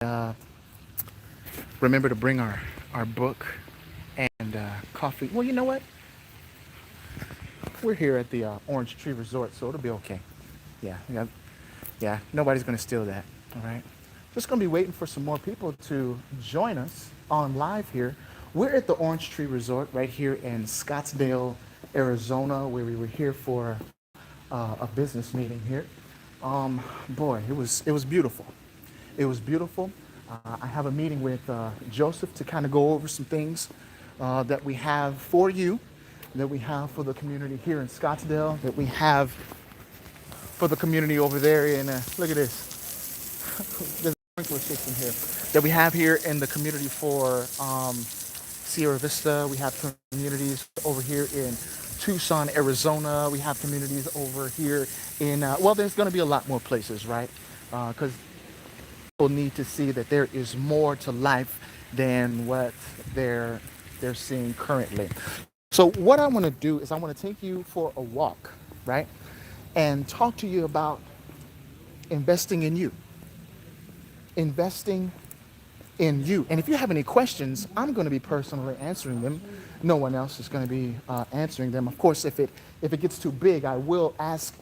uh, remember to bring our book and coffee. Well, you know what? We're here at the Orange Tree Resort, so it'll be okay. Yeah, yeah, yeah. Nobody's gonna steal that. All right. Just gonna be waiting for some more people to join us on live here. We're at the Orange Tree Resort right here in Scottsdale, Arizona, where we were here for a business meeting here. Boy, it was beautiful. It was beautiful. I have a meeting with Joseph to kind of go over some things that we have for you, that we have for the community here in Scottsdale, that we have for the community over there in, look at this, there's a sprinkler system here, that we have here in the community for Sierra Vista. We have communities over here in Tucson, Arizona. We have communities over here in, well, there's going to be a lot more places, right? Because people need to see that there is more to life than what they're seeing currently. So what I want to do is I want to take you for a walk, right? And talk to you about investing in you. Investing in you. And if you have any questions, I'm going to be personally answering them. No one else is going to be answering them. Of course, if it gets too big, I will ask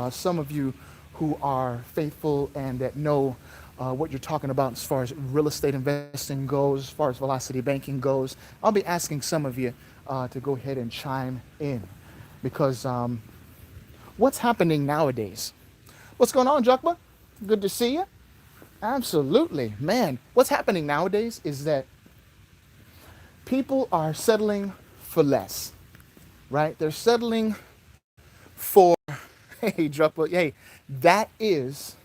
some of you who are faithful and that know what you're talking about as far as real estate investing goes, as far as velocity banking goes. I'll be asking some of you to go ahead and chime in because what's happening nowadays? What's going on, Jokba? Good to see you. Absolutely, man. What's happening nowadays is that people are settling for less, right? They're settling for, hey, Jokba, hey, that is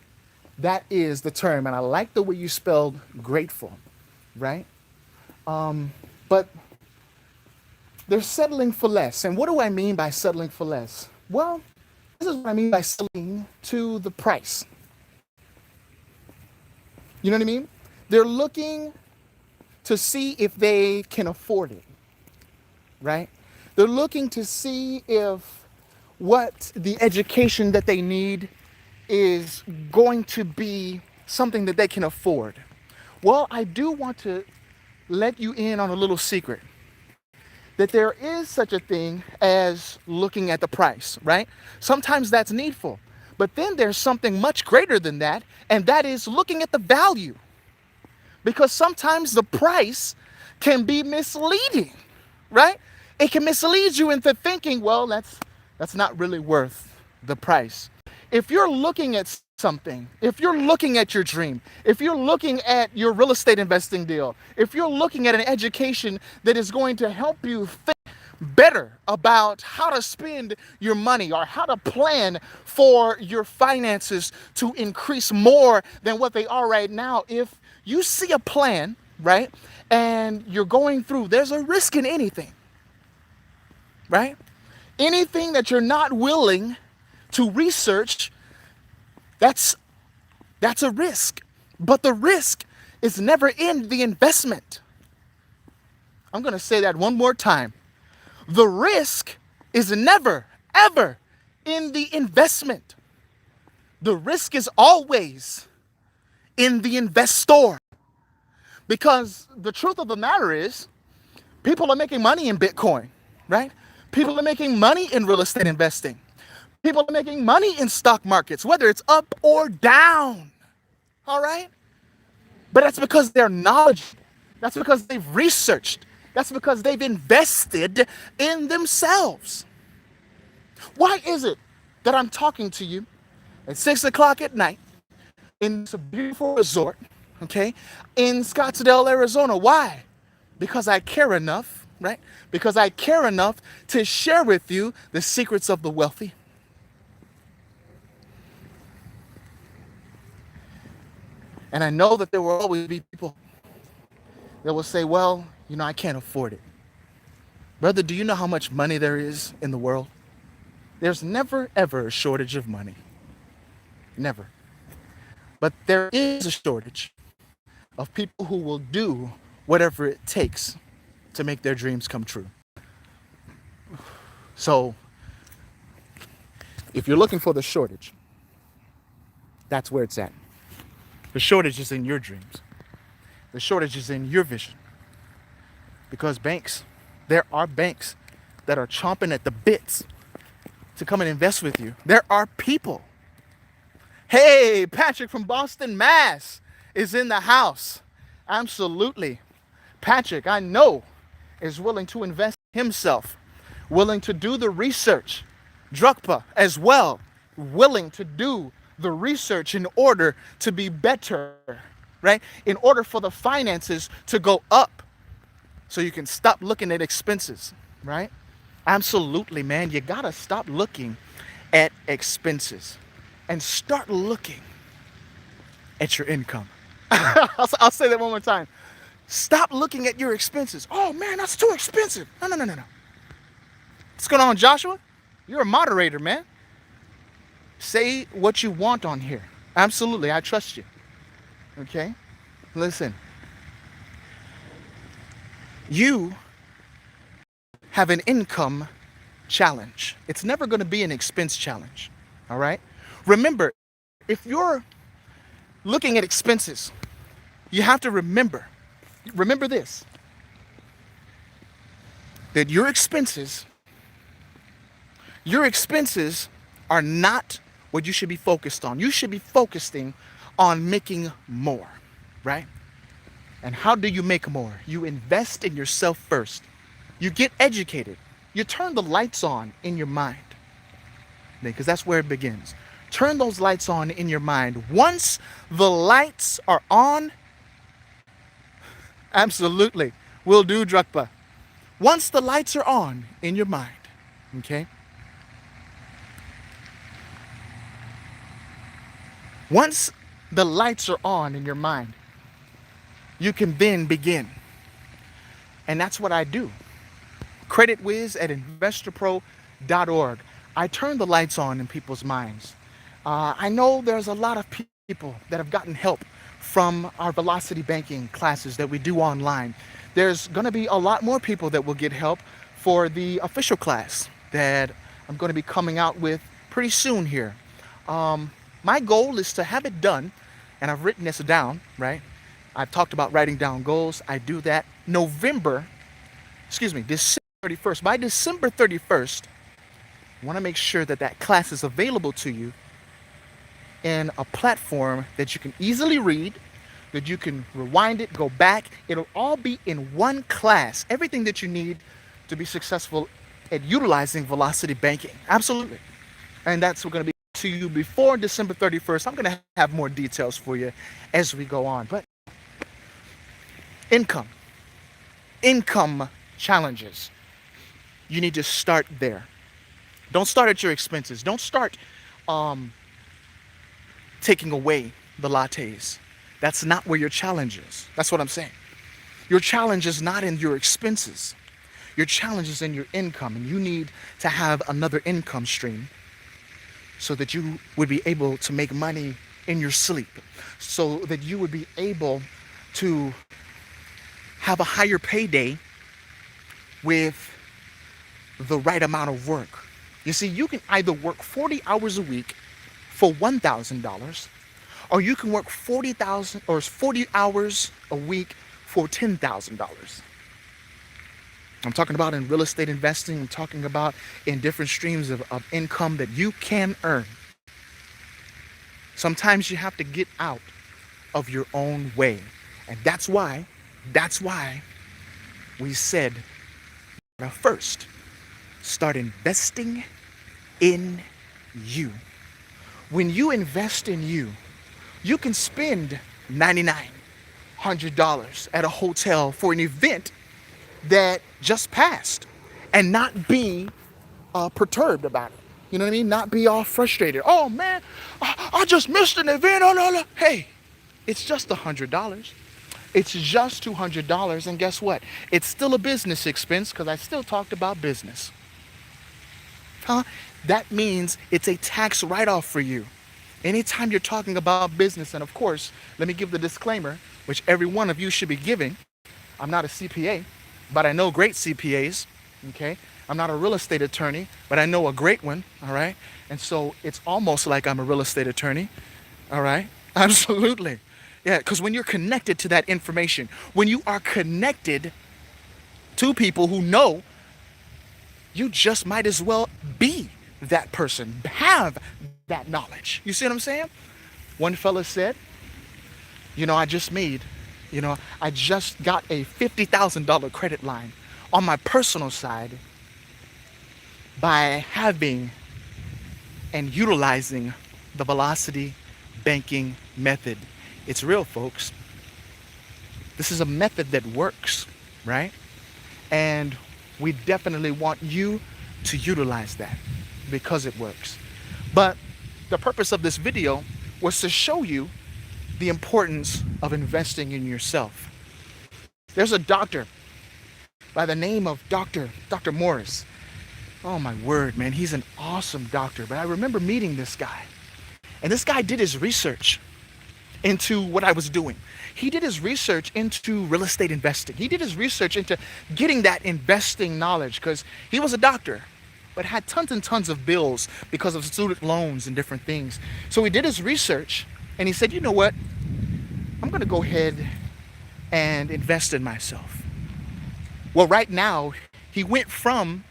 the term, and I like the way you spelled grateful, right? But they're settling for less. And what do I mean by settling for less? Well, this is what I mean by settling to the price. You know what I mean? They're looking to see if they can afford it, right? They're looking to see if what the education that they need is going to be something that they can afford. Well, I do want to let you in on a little secret that there is such a thing as looking at the price, right? Sometimes that's needful. But then there's something much greater than that, and that is looking at the value. Because sometimes the price can be misleading, right? It can mislead you into thinking, well, that's not really worth the price. If you're looking at something, if you're looking at your dream, if you're looking at your real estate investing deal, if you're looking at an education that is going to help you think better about how to spend your money or how to plan for your finances to increase more than what they are right now, if you see a plan, right, and you're going through, there's a risk in anything, right? Anything that you're not willing to research, that's a risk. But the risk is never in the investment. I'm going to say that one more time. The risk is never, ever in the investment. The risk is always in the investor. Because the truth of the matter is, people are making money in Bitcoin, right? People are making money in real estate investing. People are making money in stock markets, whether it's up or down. All right? But that's because they're knowledgeable. That's because they've researched. That's because they've invested in themselves. Why is it that I'm talking to you at 6 o'clock at night in this beautiful resort, okay, in Scottsdale, Arizona? Why? Because I care enough, right? Because I care enough to share with you the secrets of the wealthy. And I know that there will always be people that will say, well, I can't afford it. Brother, do you know how much money there is in the world? There's never, ever a shortage of money. Never. But there is a shortage of people who will do whatever it takes to make their dreams come true. So, if you're looking for the shortage, that's where it's at. The shortage is in your dreams. The shortage is in your vision. Because there are banks that are chomping at the bits to come and invest with you. There are people. Hey, Patrick from Boston, Mass is in the house. Absolutely. Patrick, I know, is willing to invest himself, willing to do the research. Drukpa as well, willing to do the research in order to be better, right? In order for the finances to go up so you can stop looking at expenses, right? Absolutely, man. You got to stop looking at expenses and start looking at your income. I'll say that one more time. Stop looking at your expenses. Oh, man, that's too expensive. No, no, no, no, no. What's going on, Joshua? You're a moderator, man. Say what you want on here. Absolutely, I trust you. Okay? Listen. You have an income challenge. It's never going to be an expense challenge. All right? Remember, if you're looking at expenses, you have to remember this, that your expenses are not what you should be focused on. You should be focusing on making more, right? And how do you make more? You invest in yourself first. You get educated. You turn the lights on in your mind, because that's where it begins. Turn those lights on in your mind. Once the lights are on, absolutely, will do, Drukpa. Once the lights are on in your mind, okay? Once the lights are on in your mind, you can then begin. And that's what I do. creditwiz at investorpro.org. I turn the lights on in people's minds. I know there's a lot of people that have gotten help from our velocity banking classes that we do online. There's going to be a lot more people that will get help for the official class that I'm going to be coming out with pretty soon here. My goal is to have it done, and I've written this down, right? I've talked about writing down goals. I do that December 31st. By December 31st, I want to make sure that that class is available to you in a platform that you can easily read, that you can rewind it, go back. It'll all be in one class. Everything that you need to be successful at utilizing velocity banking. Absolutely. And that's going to be to you before December 31st. I'm going to have more details for you as we go on. But income challenges. You need to start there. Don't start at your expenses. Don't start taking away the lattes. That's not where your challenge is. That's what I'm saying. Your challenge is not in your expenses. Your challenge is in your income, and you need to have another income stream so that you would be able to make money in your sleep, so that you would be able to have a higher payday with the right amount of work. You see, you can either work 40 hours a week for $1,000, or you can work 40 hours a week for $10,000. I'm talking about in real estate investing. I'm talking about in different streams of income that you can earn. Sometimes you have to get out of your own way. And that's why we said, first, start investing in you. When you invest in you, you can spend $9,900 at a hotel for an event that just passed and not be perturbed about it. You know what I mean? Not be all frustrated. Oh man, I just missed an event. Oh no. Hey, it's just $100. It's just $200. And guess what? It's still a business expense because I still talked about business. That means it's a tax write-off for you. Anytime you're talking about business, and of course, let me give the disclaimer, which every one of you should be giving. I'm not a CPA, but I know great CPAs, okay? I'm not a real estate attorney, but I know a great one, all right? And so it's almost like I'm a real estate attorney, all right? Absolutely. Yeah, because when you're connected to that information, when you are connected to people who know, you just might as well be that person, have that knowledge. You see what I'm saying? One fella said, I just got a $50,000 credit line on my personal side by having and utilizing the velocity banking method. It's real, folks. This is a method that works, right? And we definitely want you to utilize that because it works. But the purpose of this video was to show you the importance of investing in yourself. There's a doctor by the name of Dr. Morris. Oh my word, man, he's an awesome doctor. But I remember meeting this guy. And this guy did his research into what I was doing. He did his research into real estate investing. He did his research into getting that investing knowledge because he was a doctor, but had tons and tons of bills because of student loans and different things. So he did his research and he said, you know what? I'm going to go ahead and invest in myself. Well, right now, he went from,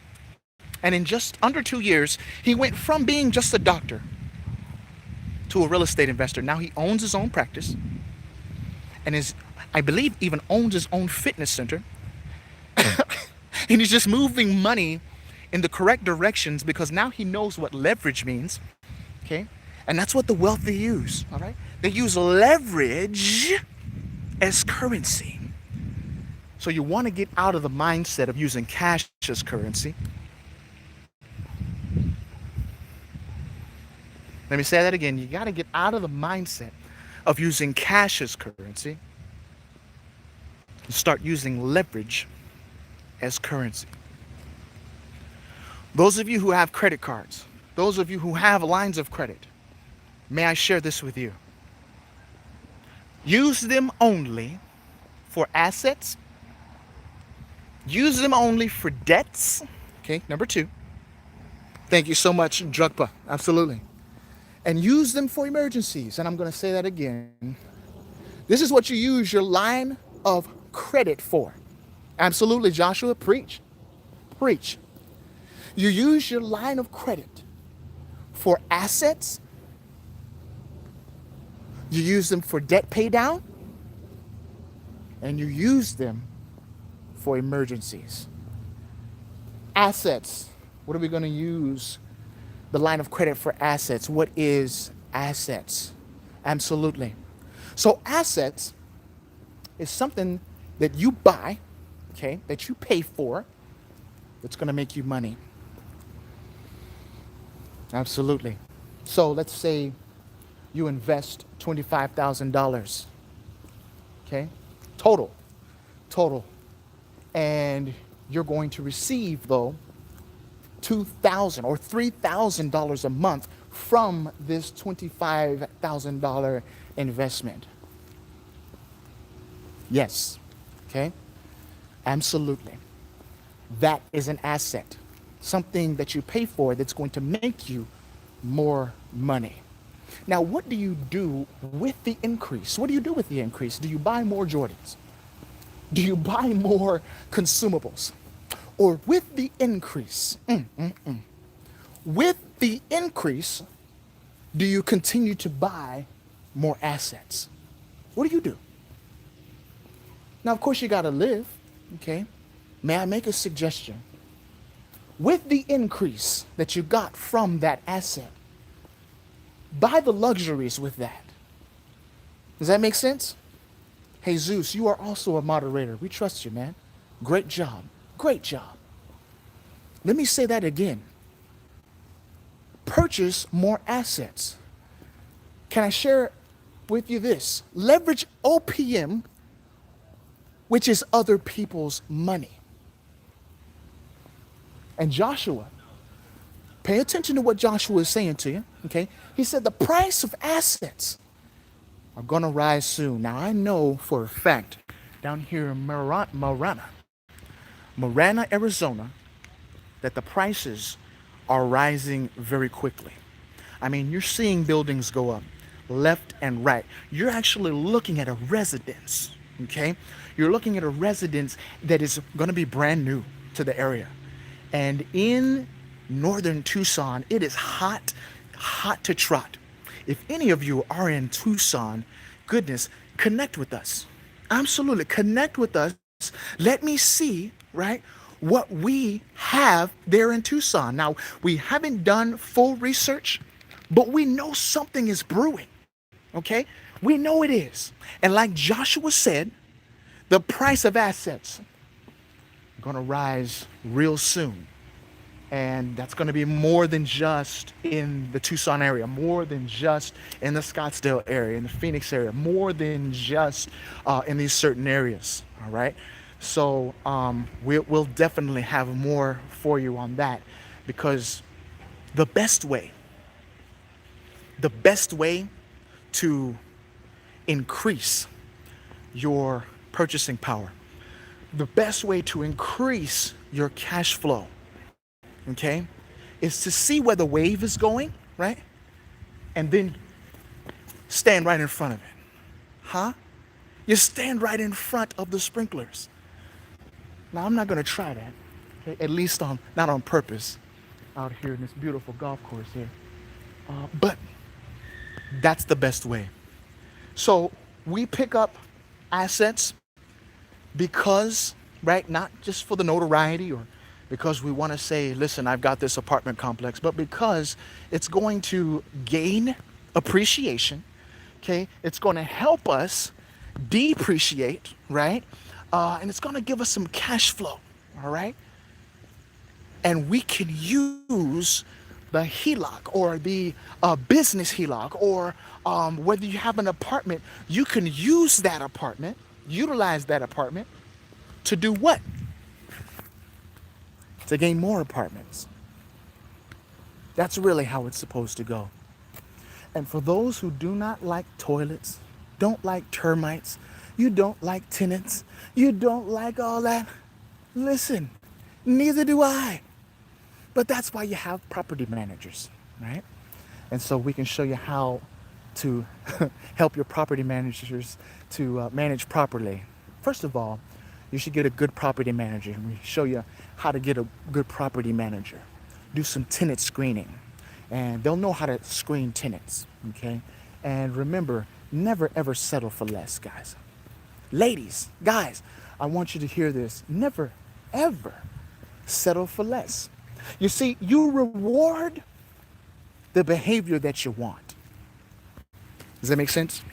and in just under 2 years, he went from being just a doctor to a real estate investor. Now he owns his own practice and is, I believe, even owns his own fitness center. And he's just moving money in the correct directions because now he knows what leverage means. Okay? And that's what the wealthy use. All right? They use leverage as currency. So you want to get out of the mindset of using cash as currency. Let me say that again. You got to get out of the mindset of using cash as currency and start using leverage as currency. Those of you who have credit cards, those of you who have lines of credit, may I share this with you? Use them only for assets. Use them only for debts. Okay, number 2. Thank you so much, Drugpa. Absolutely. And use them for emergencies. And I'm going to say that again. This is what you use your line of credit for. Absolutely, Joshua. Preach. Preach. You use your line of credit for assets. You use them for debt pay down. And you use them for emergencies. Assets. What are we going to use the line of credit for? Assets? What is assets? Absolutely. So assets is something that you buy, okay, that you pay for, that's going to make you money. Absolutely. So let's say you invest $25,000, okay, total, and you're going to receive, though, $2,000 or $3,000 a month from this $25,000 investment. Yes, okay, absolutely. That is an asset, something that you pay for that's going to make you more money. Now, what do you do with the increase? What do you do with the increase? Do you buy more Jordans? Do you buy more consumables? Or with the increase, with the increase, do you continue to buy more assets? What do you do? Now, of course, you got to live, okay? May I make a suggestion? With the increase that you got from that asset, buy the luxuries with that. Does that make sense? Hey, Zeus, you are also a moderator. We trust you, man. Great job. Great job. Let me say that again. Purchase more assets. Can I share with you this? Leverage OPM, which is other people's money. And Joshua, pay attention to what Joshua is saying to you, okay? He said the price of assets are going to rise soon. Now, I know for a fact down here in Marana, Arizona, that the prices are rising very quickly. I mean, you're seeing buildings go up left and right. You're actually looking at a residence, okay? You're looking at a residence that is going to be brand new to the area. And in northern Tucson, it is hot, hot to trot. If any of you are in Tucson, goodness, connect with us. Absolutely, connect with us. Let me see, right, what we have there in Tucson. Now, we haven't done full research, but we know something is brewing, okay? We know it is. And like Joshua said, the price of assets are going to rise real soon. And that's going to be more than just in the Tucson area, more than just in the Scottsdale area, in the Phoenix area, more than just in these certain areas. All right. So we'll definitely have more for you on that, because the best way, the best way to increase your purchasing power, the best way to increase your cash flow, okay, is to see where the wave is going, right? And then stand right in front of it. Huh? You stand right in front of the sprinklers. Now, I'm not going to try that, okay? At least not on purpose, out here in this beautiful golf course here. But that's the best way. So we pick up assets because, right, not just for the notoriety or because we want to say, listen, I've got this apartment complex, but because it's going to gain appreciation, okay? It's going to help us depreciate, right? And it's going to give us some cash flow, all right? And we can use the HELOC or the business HELOC, or whether you have an apartment, you can use that apartment, utilize that apartment to do what? To gain more apartments. That's really how it's supposed to go. And for those who do not like toilets, don't like termites, you don't like tenants, you don't like all that, listen, neither do I. But that's why you have property managers, right? And so we can show you how to help your property managers to manage properly. First of all, you should get a good property manager. We show you how to get a good property manager. Do some tenant screening, and they'll know how to screen tenants, okay? And remember, never ever settle for less, guys. Ladies, guys, I want you to hear this. Never ever settle for less. You see, you reward the behavior that you want. Does that make sense?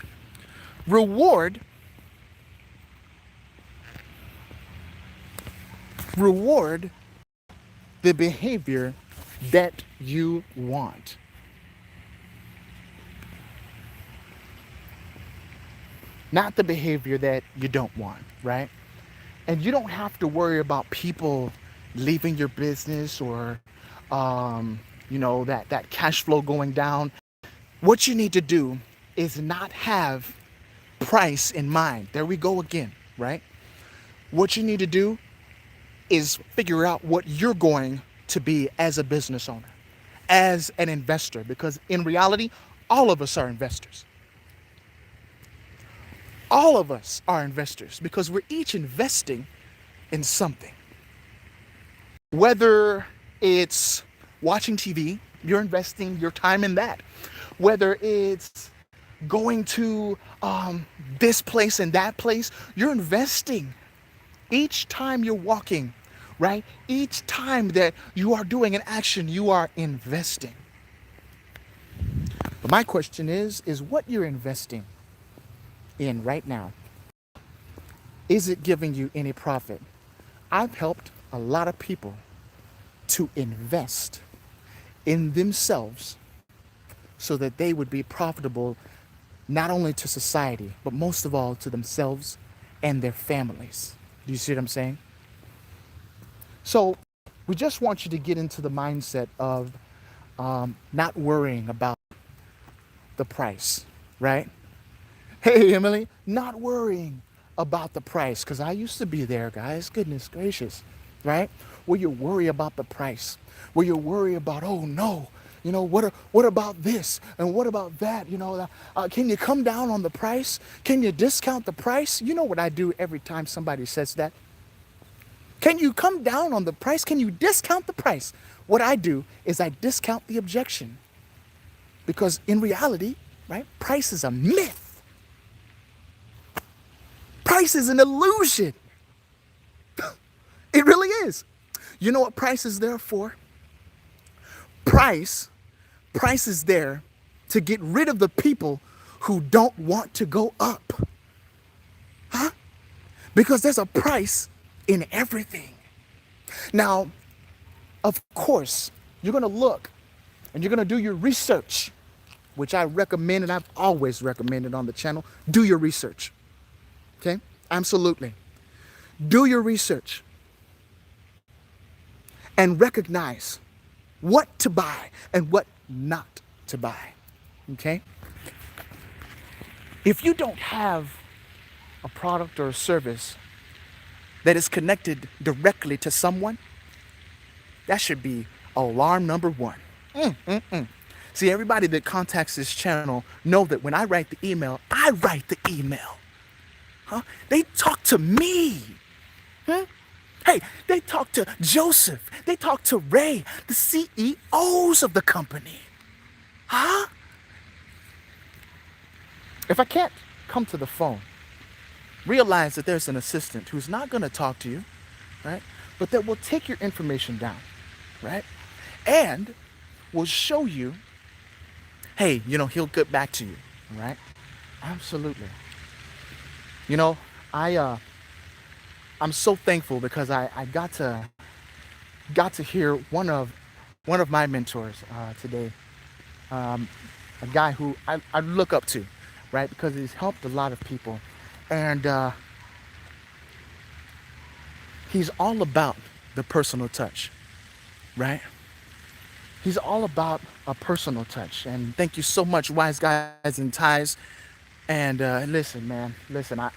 Reward the behavior that you want. Not the behavior that you don't want, right? And you don't have to worry about people leaving your business or, that cash flow going down. What you need to do is not have price in mind. There we go again, right? What you need to do is figure out what you're going to be as a business owner, as an investor, because in reality, all of us are investors. All of us are investors because we're each investing in something. Whether it's watching TV, you're investing your time in that. Whether it's going to this place and that place, you're investing. Each time you're walking, right? Each time that you are doing an action, you are investing. But my question is what you're investing in right now, is it giving you any profit? I've helped a lot of people to invest in themselves so that they would be profitable not only to society, but most of all to themselves and their families. Do you see what I'm saying? So we just want you to get into the mindset of not worrying about the price, right? Hey, Emily, not worrying about the price, because I used to be there, guys. Goodness gracious, right? Where you worry about the price, where you worry about, oh no, what about this and what about that? Can you come down on the price? Can you discount the price? You know what I do every time somebody says that? Can you come down on the price? Can you discount the price? What I do is I discount the objection. Because in reality, right, price is a myth. Price is an illusion. It really is. You know what price is there for? Price is there to get rid of the people who don't want to go up. Huh? Because there's a price in everything. Now, of course, you're going to look and you're going to do your research, which I recommend and I've always recommended on the channel. Do your research. Okay? Absolutely. Do your research and recognize what to buy and what not to buy. Okay? If you don't have a product or a service that is connected directly to someone, that should be alarm number one. See, everybody that contacts this channel know that when I write the email, I write the email. Huh? They talk to me. Hey, they talk to Joseph. They talk to Ray, the CEOs of the company. Huh? If I can't come to the phone, realize that there's an assistant who's not going to talk to you, right? But that will take your information down, right? And will show you, hey, he'll get back to you, right? Absolutely. I'm so thankful because I got to hear one of my mentors today, a guy who I look up to, right? Because he's helped a lot of people, and he's all about the personal touch, right? He's all about a personal touch. And thank you so much, Wise Guys and Ties. And listen, man,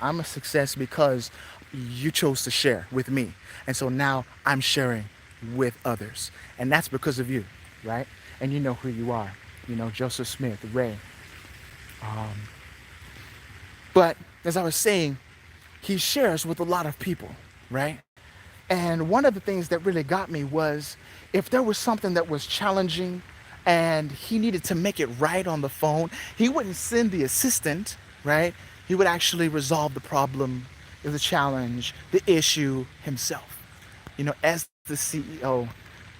I'm a success because you chose to share with me. And so now I'm sharing with others. And that's because of you, right? And you know who you are. Joseph Smith, Ray. But as I was saying, he shares with a lot of people, right? And one of the things that really got me was if there was something that was challenging and he needed to make it right on the phone, he wouldn't send the assistant, right? He would actually resolve the problem, the challenge, the issue himself, as the CEO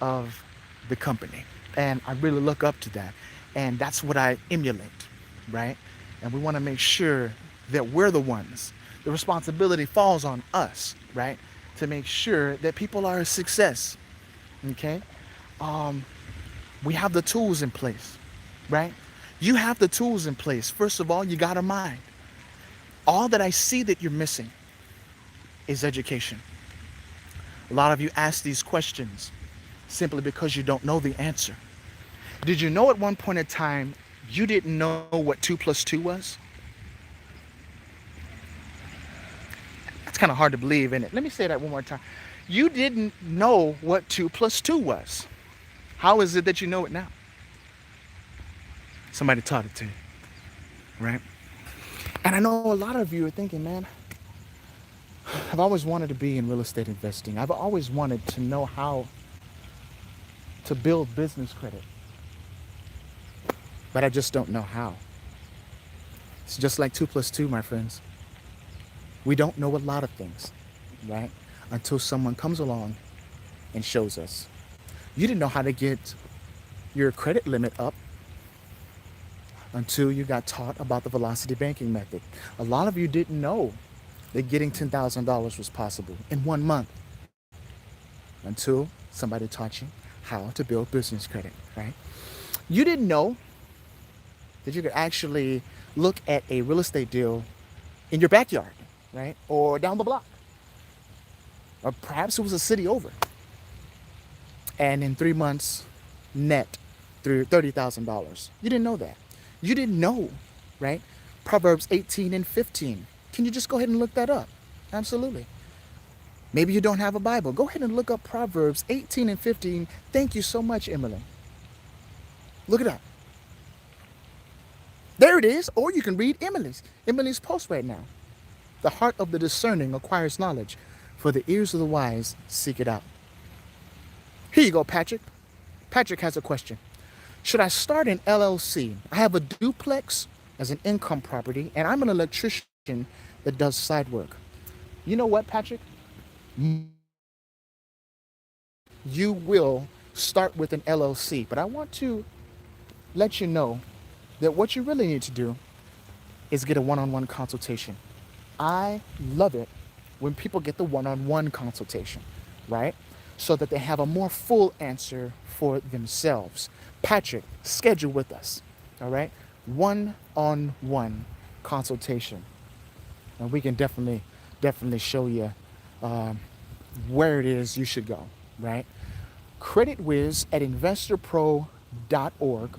of the company. And I really look up to that. And that's what I emulate, right? And we want to make sure that we're the ones. The responsibility falls on us, right? To make sure that people are a success, okay? We have the tools in place, right? You have the tools in place. First of all, you got a mind. All that I see that you're missing is education. A lot of you ask these questions simply because you don't know the answer. Did you know at one point in time you didn't know what 2 + 2 was? That's kind of hard to believe, isn't it? Let me say that one more time. You didn't know what 2 + 2 was. How is it that you know it now? Somebody taught it to you, right? And I know a lot of you are thinking, man, I've always wanted to be in real estate investing. I've always wanted to know how to build business credit, but I just don't know how. It's just like 2 + 2, my friends. We don't know a lot of things, right? Until someone comes along and shows us. You didn't know how to get your credit limit up until you got taught about the velocity banking method. A lot of you didn't know that getting $10,000 was possible in 1 month until somebody taught you how to build business credit, right? You didn't know that you could actually look at a real estate deal in your backyard, right? Or down the block. Or perhaps it was a city over. And in 3 months, net through $30,000. You didn't know that. You didn't know, right? Proverbs 18 and 15. Can you just go ahead and look that up? Absolutely. Maybe you don't have a Bible. Go ahead and look up Proverbs 18 and 15. Thank you so much, Emily. Look it up. There it is. Or you can read Emily's post right now. The heart of the discerning acquires knowledge, for the ears of the wise seek it out. Here you go, Patrick. Patrick has a question. Should I start an LLC? I have a duplex as an income property, and I'm an electrician that does side work. You know what, Patrick? You will start with an LLC, but I want to let you know that what you really need to do is get a one-on-one consultation. I love it when people get the one-on-one consultation, right? So that they have a more full answer for themselves. Patrick, schedule with us, all right? One-on-one consultation. And we can definitely show you where it is you should go, right? Creditwiz at investorpro.org,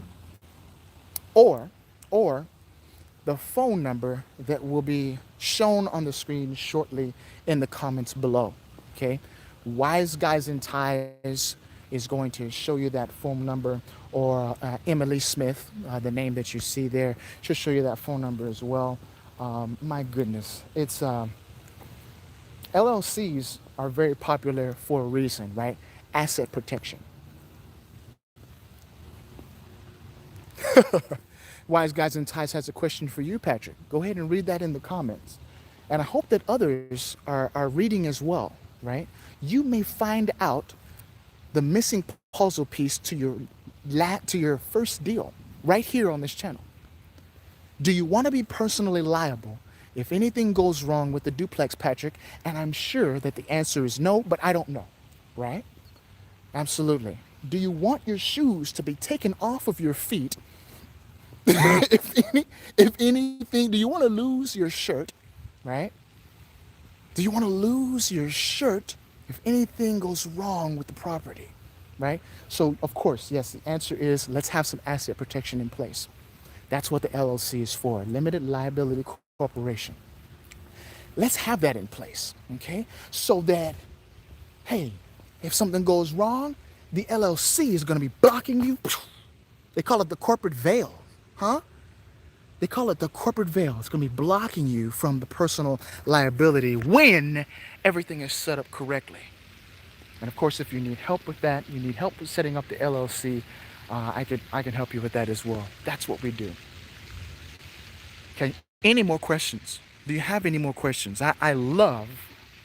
or the phone number that will be shown on the screen shortly in the comments below. Okay, Wise Guys in Ties is going to show you that phone number, or Emily Smith, the name that you see there, she'll show you that phone number as well. My goodness, it's LLCs are very popular for a reason, right? Asset protection. Wise Guys in Ties has a question for you, Patrick. Go ahead and read that in the comments. And I hope that others are reading as well, right? You may find out the missing puzzle piece to your first deal right here on this channel. Do you want to be personally liable if anything goes wrong with the duplex, Patrick? And I'm sure that the answer is no, but I don't know, right? Absolutely. Do you want your shoes to be taken off of your feet? if anything, do you want to lose your shirt, right? Do you want to lose your shirt if anything goes wrong with the property, right? So, of course, yes, the answer is let's have some asset protection in place. That's what the LLC is for, Limited Liability Corporation. Let's have that in place, okay? So that, hey, if something goes wrong, the LLC is going to be blocking you. They call it the corporate veil, huh? They call it the corporate veil. It's going to be blocking you from the personal liability when everything is set up correctly. And of course, if you need help with that, you need help with setting up the LLC, I can help you with that as well. That's what we do. Okay. Any more questions? Do you have any more questions? I love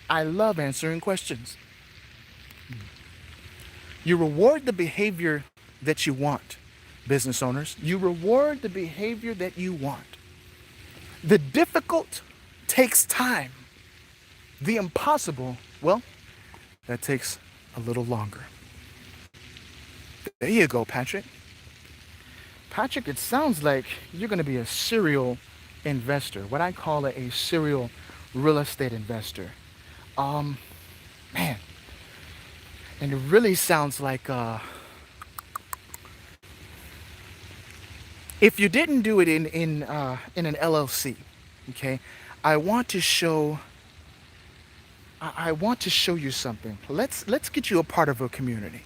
answering questions. You reward the behavior that you want, business owners. You reward the behavior that you want. The difficult takes time. The impossible, well, that takes a little longer. There you go, Patrick. Patrick, it sounds like you're going to be a serial investor, what I call a serial real estate investor. Man, and it really sounds like if you didn't do it in an LLC, okay, I want to show you something. Let's get you a part of a community.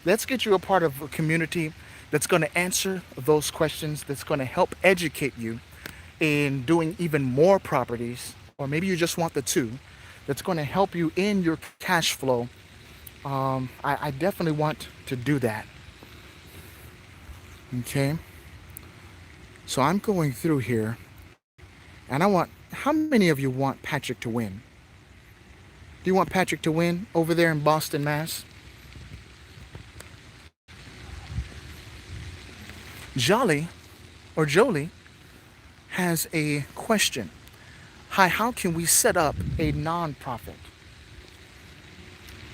Let's get you a part of a community that's going to answer those questions, that's going to help educate you in doing even more properties, or maybe you just want the two, that's going to help you in your cash flow. I definitely want to do that. Okay. So I'm going through here, and how many of you want Patrick to win? Do you want Patrick to win over there in Boston, Mass? Jolie has a question. Hi, how can we set up a nonprofit?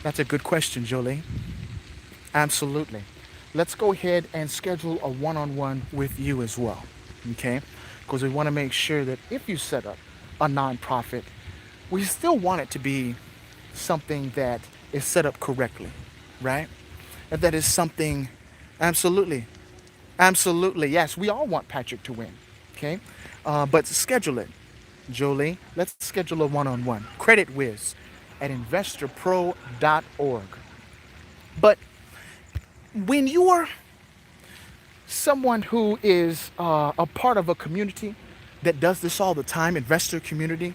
That's a good question, Jolie. Absolutely. Let's go ahead and schedule a one-on-one with you as well, okay? Because we want to make sure that if you set up a nonprofit, we still want it to be something that is set up correctly, right? And that is something, absolutely, yes, we all want Patrick to win, okay? But schedule it, Jolie. Let's schedule a one-on-one. creditwiz at investorpro.org. But when you're someone who is a part of a community that does this all the time, investor community,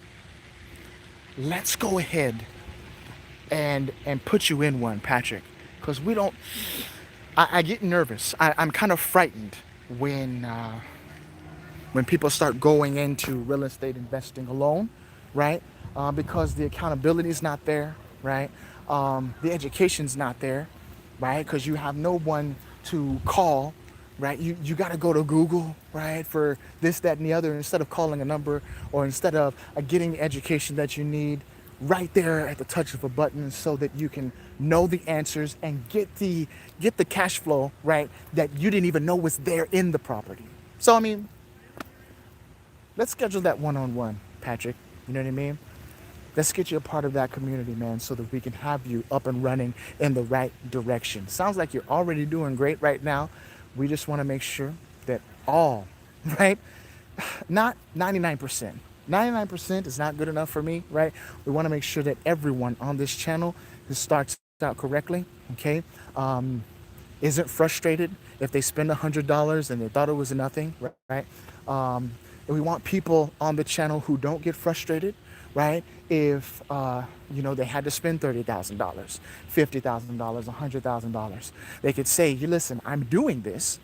let's go ahead and put you in one, Patrick, because we don't. I get nervous. I'm kind of frightened when people start going into real estate investing alone, right? Because the accountability is not there, right? The education's not there, right? Because you have no one to call, right? You got to go to Google, right, for this, that, and the other, instead of calling a number, or instead of getting the education that you need right there at the touch of a button, so that you can know the answers and get the cash flow, right, that you didn't even know was there in the property. So I mean, let's schedule that one-on-one, Patrick. You know what I mean? Let's get you a part of that community, man, so that we can have you up and running in the right direction. Sounds like you're already doing great right now. We just want to make sure that all, right? Not 99%. 99% is not good enough for me, right? We want to make sure that everyone on this channel starts out correctly, okay? Isn't frustrated if they spend $100 and they thought it was nothing, right? And we want people on the channel who don't get frustrated, right? If they had to spend $30,000, $50,000, $100,000, they could say, "You listen, I'm doing this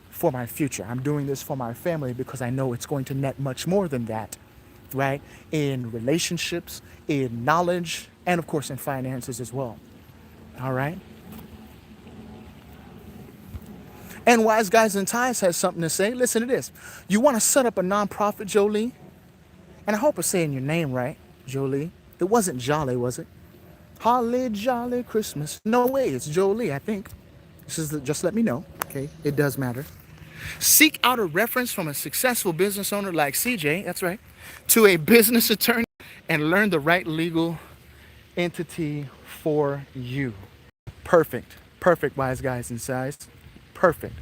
for my future. I'm doing this for my family because I know it's going to net much more than that, right? In relationships, in knowledge, and of course in finances as well." All right. And Wise Guys and Ties has something to say. Listen to this. You want to set up a nonprofit, Jolie? And I hope I'm saying your name right, Jolie. It wasn't Jolly, was it? Holly Jolly Christmas. No way, it's Jolie, I think. Just let me know, okay? It does matter. Seek out a reference from a successful business owner like CJ, that's right, to a business attorney, and learn the right legal entity for you. Perfect. Perfect, Wise Guys and Ties. Perfect.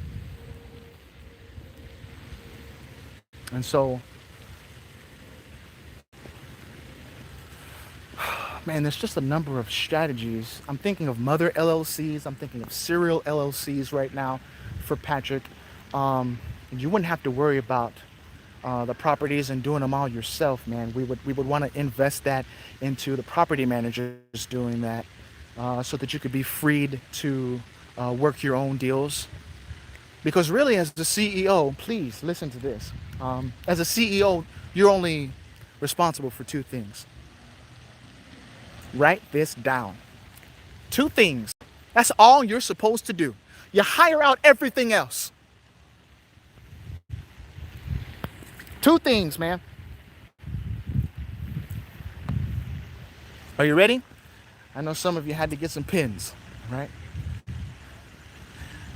And so, man, there's just a number of strategies. I'm thinking of mother LLCs. I'm thinking of serial LLCs right now for Patrick. You wouldn't have to worry about the properties and doing them all yourself, man. We would want to invest that into the property managers doing that, so that you could be freed to work your own deals. Because really, as the CEO, please listen to this. As a CEO, you're only responsible for two things. Write this down. Two things. That's all you're supposed to do. You hire out everything else. Two things, man. Are you ready? I know some of you had to get some pens, right?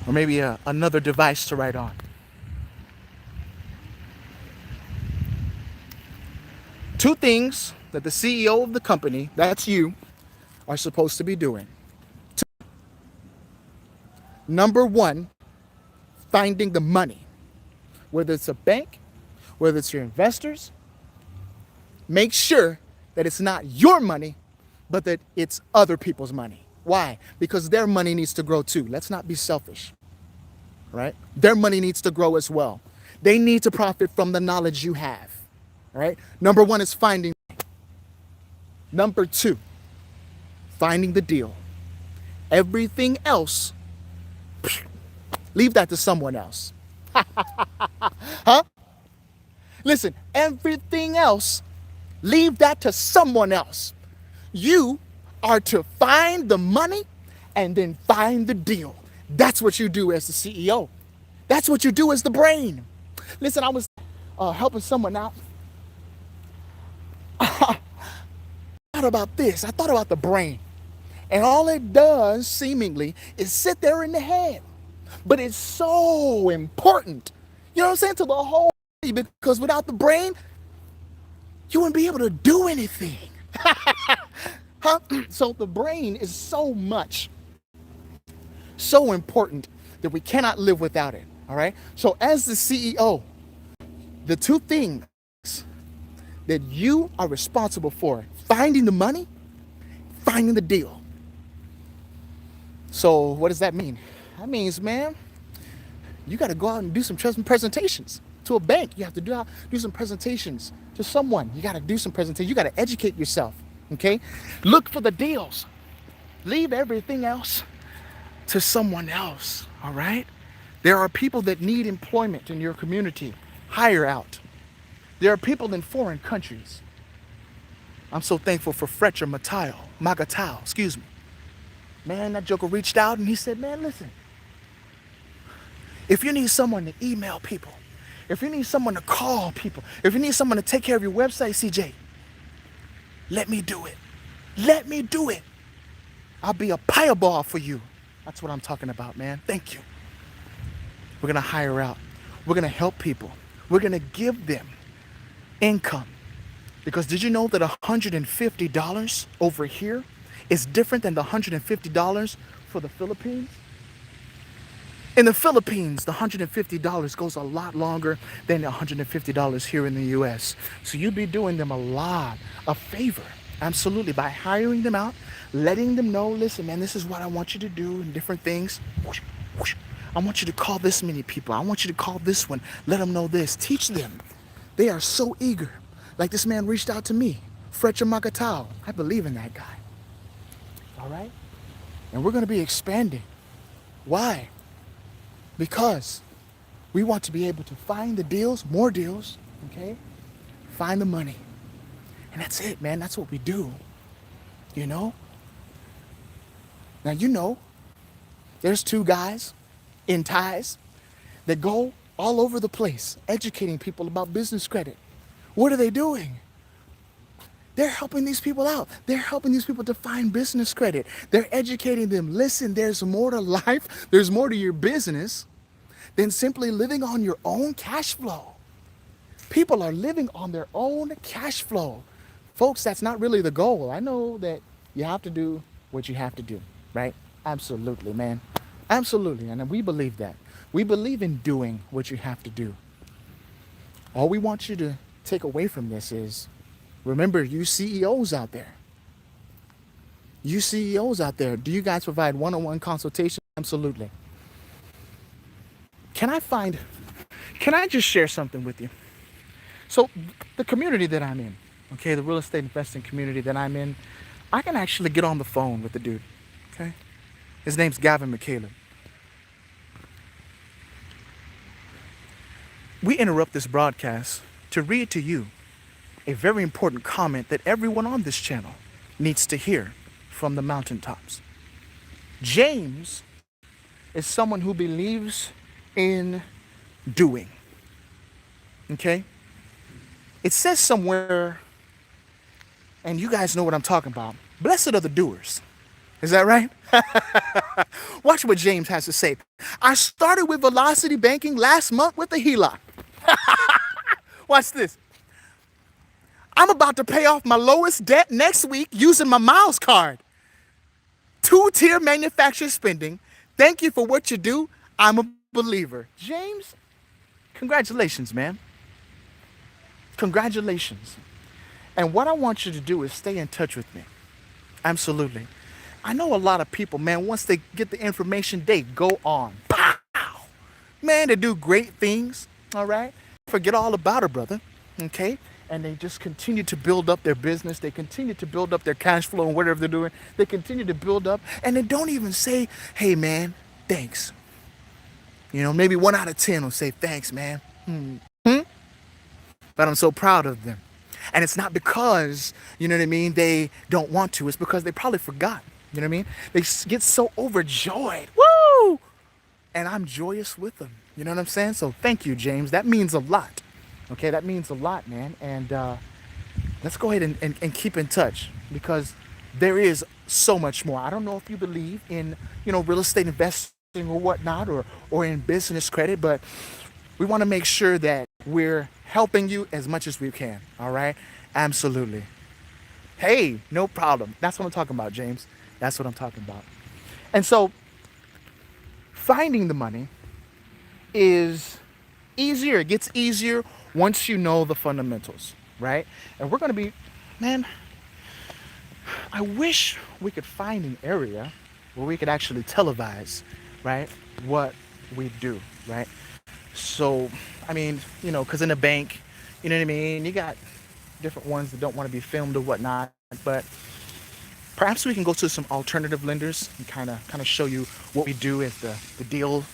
Or maybe another device to write on. Two things that the CEO of the company, that's you, are supposed to be doing. Number one, finding the money. Whether it's a bank, whether it's your investors, make sure that it's not your money, but that it's other people's money. Why? Because their money needs to grow too. Let's not be selfish, right? Their money needs to grow as well. They need to profit from the knowledge you have, right? Number one is finding. Number two, finding the deal. Everything else, leave that to someone else. Huh? Listen, everything else, leave that to someone else. You are to find the money and then find the deal. That's what you do as the CEO. That's what you do as the brain. Listen, I was helping someone out. I thought about this. I thought about the brain. And all it does, seemingly, is sit there in the head. But it's so important, you know what I'm saying, to the whole body, because without the brain, you wouldn't be able to do anything. Huh? So the brain is so important that we cannot live without it, all right? So as the CEO, the two things that you are responsible for, finding the money, finding the deal. So what does that mean? That means, man, You got to go out and do some presentations to a bank. You have to do some presentations to someone. You got to do some presentations. You got to educate yourself. Okay? Look for the deals. Leave everything else to someone else. All right? There are people that need employment in your community. Hire out. There are people in foreign countries. I'm so thankful for Fletcher Magatao, excuse me. Man, that joker reached out and he said, man, listen, if you need someone to email people, if you need someone to call people, if you need someone to take care of your website, CJ, let me do it. Let me do it. I'll be a fireball for you. That's what I'm talking about, man. Thank you. We're going to hire out. We're going to help people. We're going to give them income. Because did you know that $150 over here is different than the $150 for the Philippines? In the Philippines, the $150 goes a lot longer than the $150 here in the US. So you'd be doing them a lot of favor, absolutely, by hiring them out, letting them know, listen, man, this is what I want you to do and different things. I want you to call this many people. I want you to call this one. Let them know this. Teach them. They are so eager. Like this man reached out to me, Fletcher Magatao. I believe in that guy. All right? And we're going to be expanding. Why? Because we want to be able to find the deals, more deals, okay? Find the money. And that's it, man. That's what we do. You know? Now, you know, there's two guys in ties that go all over the place educating people about business credit. What are they doing? They're helping these people out. They're helping these people to find business credit. They're educating them. Listen, there's more to life. There's more to your business than simply living on your own cash flow. People are living on their own cash flow. Folks, that's not really the goal. I know that you have to do what you have to do, right? Absolutely, man. Absolutely. And we believe that. We believe in doing what you have to do. All we want you to take away from this is, remember, you CEOs out there. You CEOs out there, do you guys provide one-on-one consultation? Absolutely. Can I just share something with you? So the community that I'm in, okay, the real estate investing community that I'm in, I can actually get on the phone with the dude, okay? His name's Gavin McCaleb. We interrupt this broadcast to read to you a very important comment that everyone on this channel needs to hear from the mountaintops. James is someone who believes in doing. Okay? It says somewhere, and you guys know what I'm talking about, blessed are the doers. Is that right? Watch what James has to say. I started with Velocity Banking last month with a HELOC. Watch this. I'm about to pay off my lowest debt next week using my Miles card. 2-tier manufacturer spending. Thank you for what you do. I'm a believer. James, congratulations, man. Congratulations. And what I want you to do is stay in touch with me. Absolutely. I know a lot of people, man, once they get the information, they go on. Pow! Man, they do great things, all right? Forget all about it, brother, okay? And they just continue to build up their business. They continue to build up their cash flow and whatever they're doing. They continue to build up, and they don't even say, hey, man, thanks. You know, maybe 1 out of 10 will say, thanks, man. But I'm so proud of them. And it's not because, you know what I mean, they don't want to. It's because they probably forgot. You know what I mean? They get so overjoyed. Woo! And I'm joyous with them. You know what I'm saying? So thank you, James. That means a lot. Okay, that means a lot, man. And let's go ahead and keep in touch, because there is so much more. I don't know if you believe in, you know, real estate investing or whatnot, or in business credit, but we want to make sure that we're helping you as much as we can. All right? Absolutely. Hey, no problem. That's what I'm talking about, James. That's what I'm talking about. And so finding the money is easier. It gets easier once you know the fundamentals, right? And we're going to be, man, I wish we could find an area where we could actually televise, right, what we do, right? So, I mean, because in the bank, you know what I mean, you got different ones that don't want to be filmed or whatnot, but perhaps we can go to some alternative lenders and kind of show you what we do as the deal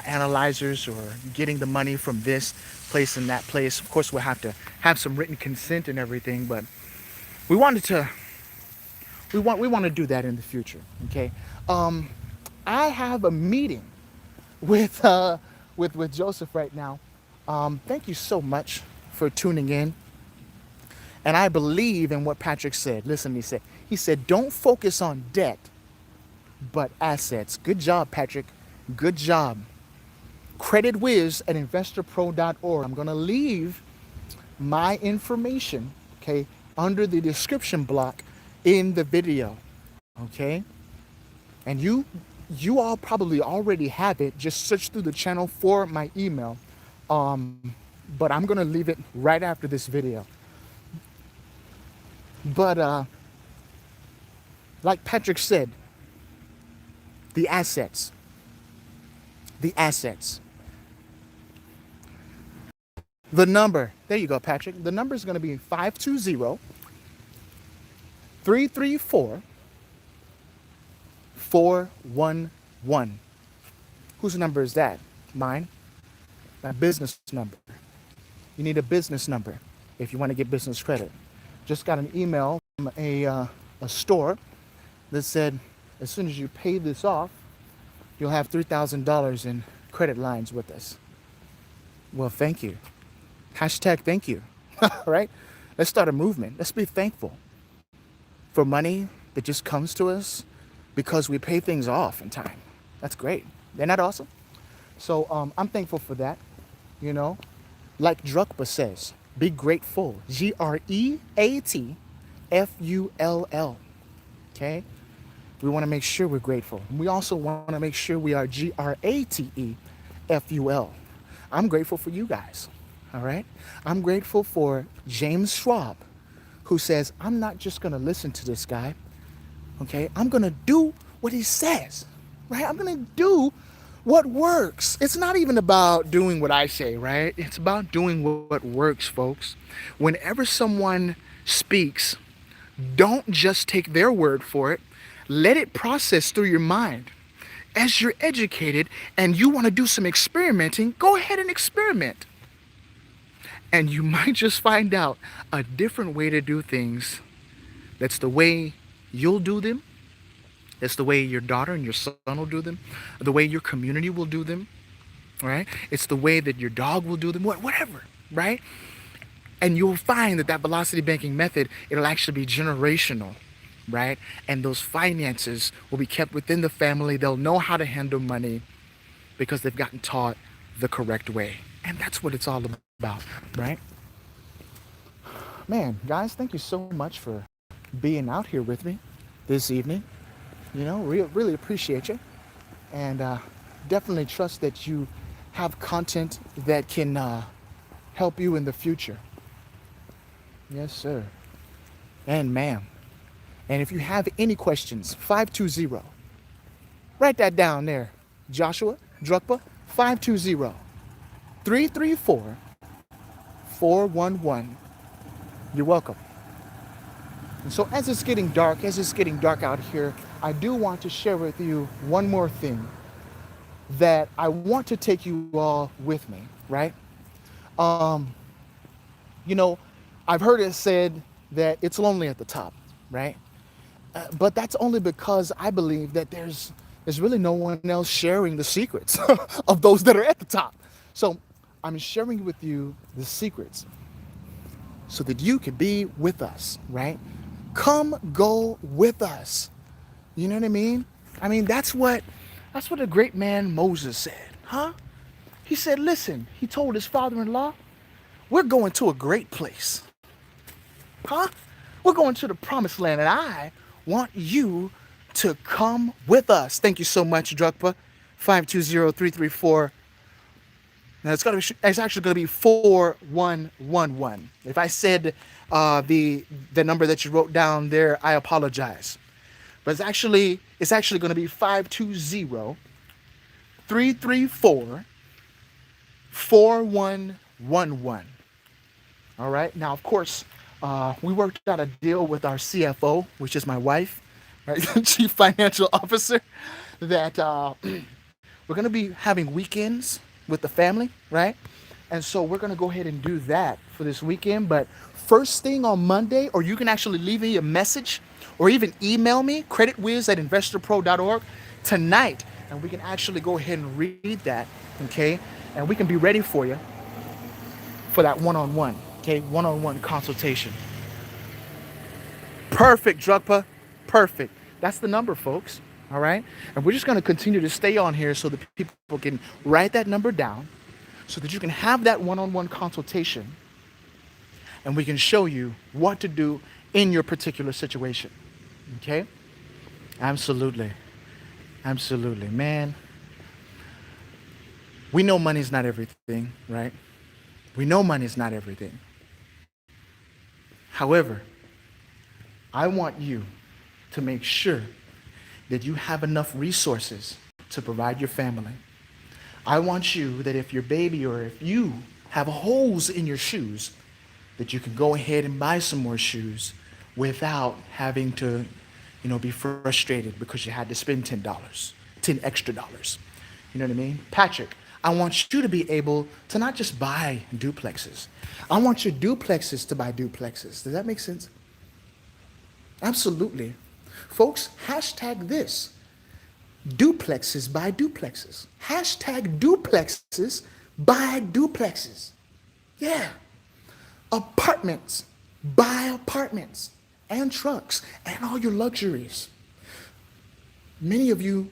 analyzers, or getting the money from this place and that place. Of course, we'll have to have some written consent and everything, but we wanted to we want to do that in the future. Okay, I have a meeting with with Joseph right now. Thank you so much for tuning in. And I believe in what Patrick said. Listen, he said, don't focus on debt, but assets. Good job, Patrick. Good job. Creditwiz at investorpro.org. I'm going to leave my information, okay, under the description block in the video, okay? And you all probably already have it. Just search through the channel for my email. But I'm going to leave it right after this video. But like Patrick said, the assets. The assets. The number, there you go, Patrick. The number is going to be 520-334-411. Whose number is that? Mine. My business number. You need a business number if you want to get business credit. Just got an email from a store that said, as soon as you pay this off, you'll have $3,000 in credit lines with us. Well, thank you. Hashtag thank you. Right? Let's start a movement. Let's be thankful for money that just comes to us because we pay things off in time. That's great. Isn't that awesome? So I'm thankful for that. Like Drukpa says, be grateful. GREATFULL. Okay? We want to make sure we're grateful. We also want to make sure we are GRATEFUL. I'm grateful for you guys. All right? I'm grateful for James Schwab, who says, I'm not just going to listen to this guy. Okay? I'm going to do what he says. Right? I'm going to do what works. It's not even about doing what I say, right? It's about doing what works, folks. Whenever someone speaks, don't just take their word for it. Let it process through your mind. As you're educated and you want to do some experimenting, go ahead and experiment. And you might just find out a different way to do things. That's the way you'll do them. It's the way your daughter and your son will do them, the way your community will do them, right? It's the way that your dog will do them, whatever, right? And you'll find that velocity banking method, it'll actually be generational, right? And those finances will be kept within the family. They'll know how to handle money because they've gotten taught the correct way. And that's what it's all about, right? Man, guys, thank you so much for being out here with me this evening. Really appreciate you, and definitely trust that you have content that can help you in the future. Yes, sir. And ma'am. And if you have any questions, 520. Write that down there, Joshua Drukpa, 520-334-411. You're welcome. And so as it's getting dark out here, I do want to share with you one more thing that I want to take you all with me, right? I've heard it said that it's lonely at the top, right? But that's only because I believe that there's really no one else sharing the secrets of those that are at the top. So I'm sharing with you the secrets so that you can be with us, right? Come go with us. You know what I mean? That's what the great man Moses said, huh? He said, listen, he told his father-in-law, we're going to a great place. Huh? We're going to the promised land, and I want you to come with us. Thank you so much, Drukpa. 520-334. Now it's actually going to be 4111. If I said the number that you wrote down there, I apologize. But it's actually going to be 520 334 4111. All right. Now, of course, we worked out a deal with our CFO, which is my wife, right? Chief Financial Officer, that we're going to be having weekends with the family, right? And so we're going to go ahead and do that for this weekend. But first thing on Monday, or you can actually leave me a message or even email me, creditwiz at investorpro.org tonight. And we can actually go ahead and read that, okay? And we can be ready for you for that one-on-one, okay? One-on-one consultation. Perfect, Drugpa. Perfect. That's the number, folks. All right? And we're just going to continue to stay on here so that people can write that number down so that you can have that one-on-one consultation and we can show you what to do in your particular situation. Okay? Absolutely. Absolutely. Man, we know money's not everything, right? We know money's not everything. However, I want you to make sure that you have enough resources to provide your family. I want you that if your baby or if you have holes in your shoes, that you can go ahead and buy some more shoes without having to, be frustrated because you had to spend $10, 10 extra dollars. You know what I mean? Patrick, I want you to be able to not just buy duplexes. I want your duplexes to buy duplexes. Does that make sense? Absolutely. Folks, hashtag this. Duplexes buy duplexes. Hashtag duplexes buy duplexes. Yeah. Apartments buy apartments and trucks and all your luxuries. Many of you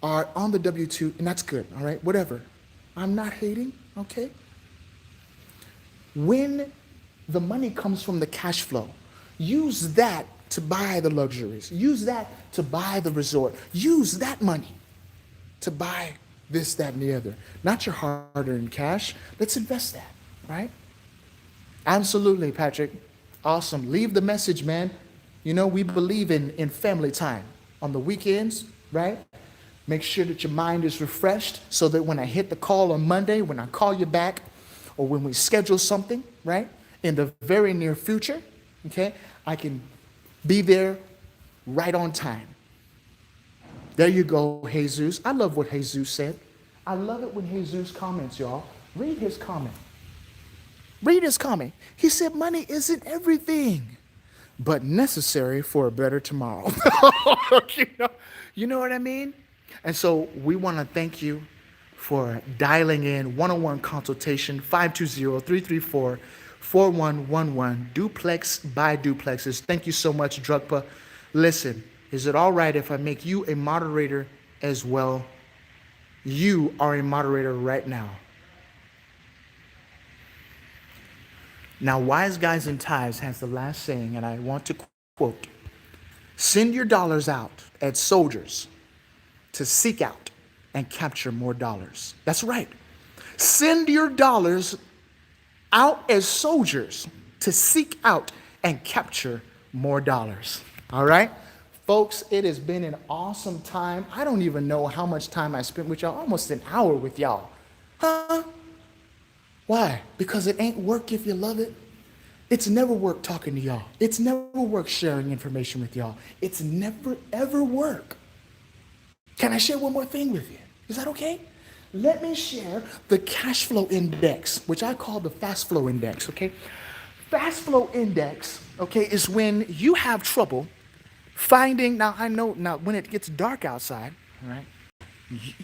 are on the W-2, and that's good, all right? Whatever. I'm not hating, okay? When the money comes from the cash flow, use that to buy the luxuries. Use that to buy the resort. Use that money to buy this, that, and the other. Not your hard-earned cash. Let's invest that, right? Absolutely, Patrick. Awesome. Leave the message, man. We believe in family time on the weekends, right? Make sure that your mind is refreshed so that when I hit the call on Monday, when I call you back, or when we schedule something, right, in the very near future, okay, I can be there right on time. There you go, Jesus. I love what Jesus said. I love it when Jesus comments, y'all. Read his comment. Read his comment. He said, money isn't everything, but necessary for a better tomorrow. You know what I mean? And so we want to thank you for dialing in one-on-one consultation, 520-334-4111, duplex by duplexes. Thank you so much, Drugpa. Listen, is it all right if I make you a moderator as well? You are a moderator right now. Now, Wise Guys and Ties has the last saying, and I want to quote, send your dollars out as soldiers to seek out and capture more dollars. That's right. Send your dollars out as soldiers to seek out and capture more dollars. All right? Folks, it has been an awesome time. I don't even know how much time I spent with y'all. Almost an hour with y'all. Huh? Why? Because it ain't work if you love it. It's never work talking to y'all. It's never work sharing information with y'all. It's never, ever work. Can I share one more thing with you? Is that okay? Let me share the cash flow index, which I call the fast flow index, okay? Fast flow index, okay, is when you have trouble finding, now I know, now when it gets dark outside, all right,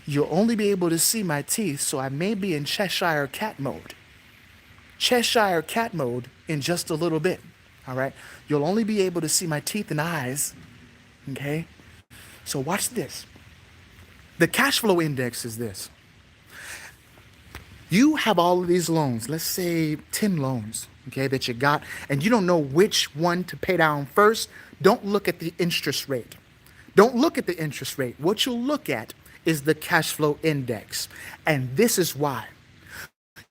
you'll only be able to see my teeth, so I may be in Cheshire cat mode. Cheshire cat mode in just a little bit, all right? You'll only be able to see my teeth and eyes, okay? So watch this. The cash flow index is this. You have all of these loans, let's say 10 loans, okay, that you got, and you don't know which one to pay down first. Don't look at the interest rate. Don't look at the interest rate. What you'll look at is the cash flow index. And this is why.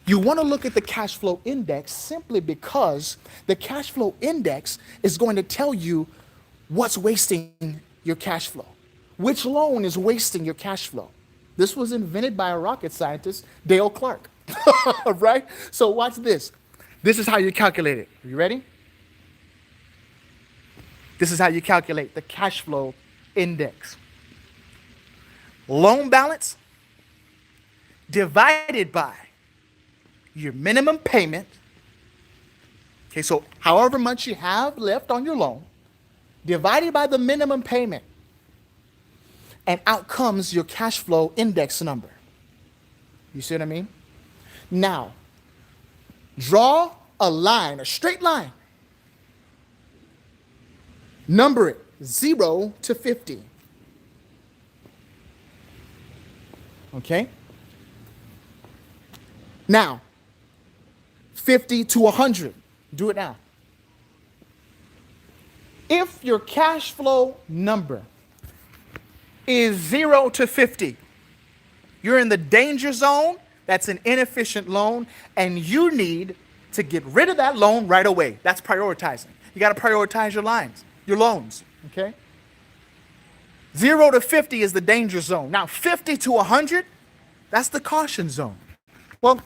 You want to look at the cash flow index simply because the cash flow index is going to tell you what's wasting your cash flow. Which loan is wasting your cash flow? This was invented by a rocket scientist, Dale Clark. Right? So watch this. This is how you calculate it. Are you ready? This is how you calculate the cash flow index. Loan balance divided by your minimum payment. Okay, so however much you have left on your loan, divided by the minimum payment, and out comes your cash flow index number. You see what I mean? Now, draw a line, a straight line. Number it 0 to 50. Okay? Now, 50 to 100. Do it now. If your cash flow number is 0 to 50, you're in the danger zone. That's an inefficient loan, and you need to get rid of that loan right away. That's prioritizing. You got to prioritize your lines, your loans, okay? 0 to 50 is the danger zone. Now, 50 to 100, that's the caution zone. Well,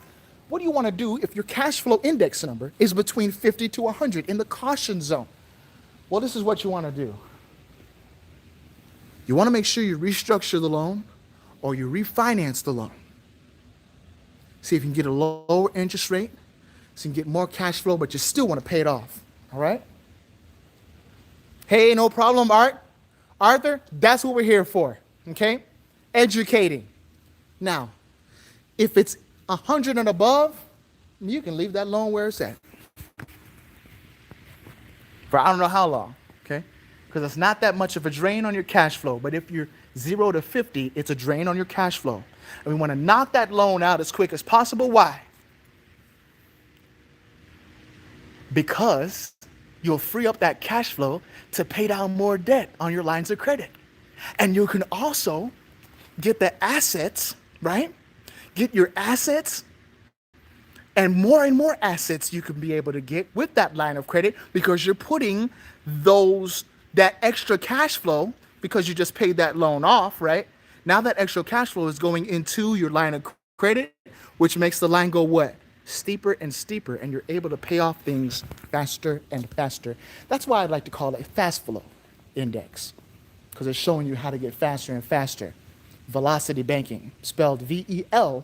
what do you want to do if your cash flow index number is between 50 to 100 in the caution zone? Well, this is what you want to do. You want to make sure you restructure the loan or you refinance the loan. See if you can get a lower interest rate, so you can get more cash flow, but you still want to pay it off. All right? Hey, no problem, Arthur, that's what we're here for. Okay? Educating. Now, if it's 100 and above, you can leave that loan where it's at. For I don't know how long, okay? Because it's not that much of a drain on your cash flow. But if you're 0 to 50, it's a drain on your cash flow. And we want to knock that loan out as quick as possible. Why? Because you'll free up that cash flow to pay down more debt on your lines of credit. And you can also get the assets, right? Get your assets and more assets you can be able to get with that line of credit because you're putting that extra cash flow because you just paid that loan off, right? Now that extra cash flow is going into your line of credit, which makes the line go what? Steeper and steeper, and you're able to pay off things faster and faster. That's why I'd like to call it a fast flow index, because it's showing you how to get faster and faster. Velocity banking, spelled VELO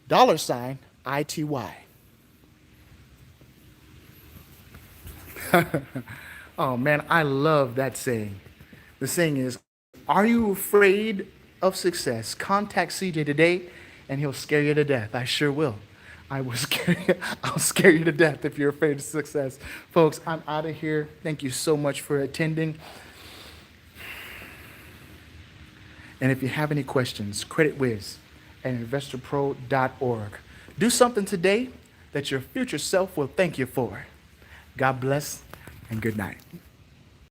$ITY. Oh man, I love that saying. The saying is, are you afraid of success? Contact CJ today and he'll scare you to death. I sure will. I'll scare you to death if you're afraid of success. Folks, I'm out of here. Thank you so much for attending. And if you have any questions, creditwiz at investorpro.org. Do something today that your future self will thank you for. God bless and good night.